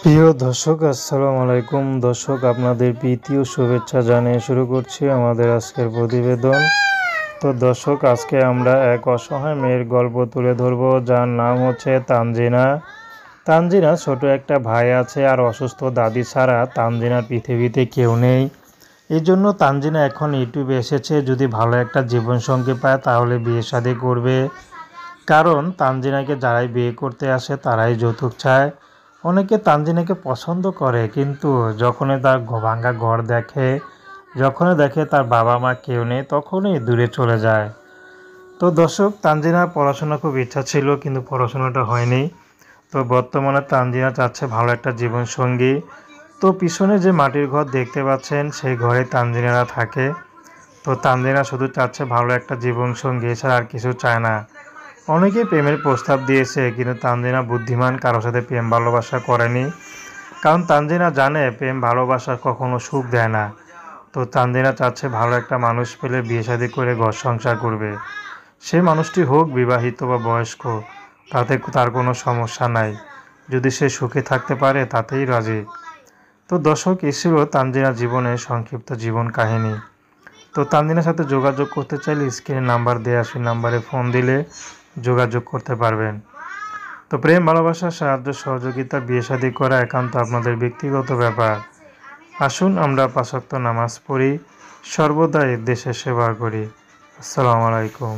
প্রিয় দর্শক, আসসালামু আলাইকুম। দর্শক, আপনাদের প্রীতি ও শুভেচ্ছা জানিয়ে শুরু করছি আমাদের আজকের প্রতিবেদন। তো দর্শক, আজকে আমরা এক অসহায় মেয়ের গল্প তুলে ধরব, যার নাম হচ্ছে তানজিনা। তানজিনা ছোট একটা ভাই আছে, আর অসুস্থ দাদি ছাড়া তানজিনার পৃথিবীতে কেউ নেই। এই জন্য তানজিনা এখন ইউটিউবে এসেছে, যদি ভালো একটা জীবনসঙ্গী পায় তাহলে বিয়ে শাদী করবে। কারণ তানজিনাকে যারাই বিয়ে করতে আসে তারাই যৌতুক চায়। অনেকে তানজিনাকে পছন্দ করে, কিন্তু যখনই তার ভাঙা ঘর দেখে, যখনই দেখে তার বাবা মা কেউ নেই, তখনই দূরে চলে যায়। তো দর্শক, তানজিনার পড়াশোনা খুব ইচ্ছা ছিল, কিন্তু পড়াশোনাটা হয়নি। তো বর্তমানে তানজিনা চাচ্ছে ভালো একটা জীবনসঙ্গী। তো পিছনে যে মাটির ঘর দেখতে পাচ্ছেন, সেই ঘরে তানজিনারা থাকে। তো তানজিনা শুধু চাচ্ছে ভালো একটা জীবনসঙ্গী, এছাড়া আর কিছু চায় না। অনেকেই প্রেমের প্রস্তাব দিয়েছে, কিন্তু তানজিনা বুদ্ধিমান, কারোর সাথে প্রেম ভালোবাসা করেনি। কারণ তানজিনা জানে প্রেম ভালোবাসা কখনো সুখ দেয় না। তো তানজিনা চাচ্ছে ভালো একটা মানুষ পেলে বিয়ে শাদী করে ঘর সংসার করবে। সে মানুষটি হোক বিবাহিত বা বয়স্ক, তাতে তার কোনো সমস্যা নাই। যদি সে সুখে থাকতে পারে তাতেই রাজি। তো দর্শক, এই ছিল তানজিনার জীবনের সংক্ষিপ্ত জীবন কাহিনী। তো তানজিনার সাথে যোগাযোগ করতে চাইলে স্ক্রিনে নাম্বার দেওয়া আছে, নাম্বারে ফোন দিলে যোগাযোগ করতে পারবেন। তো প্রেম ভালোবাসা, সাহায্য সহযোগিতা, বিয়ে শাদী করা একান্ত আপনাদের ব্যক্তিগত ব্যাপার। আসুন আমরা ৫ ওয়াক্ত নামাজ পড়ি, সর্বদাই দেশের সেবা করি। আসসালামু আলাইকুম।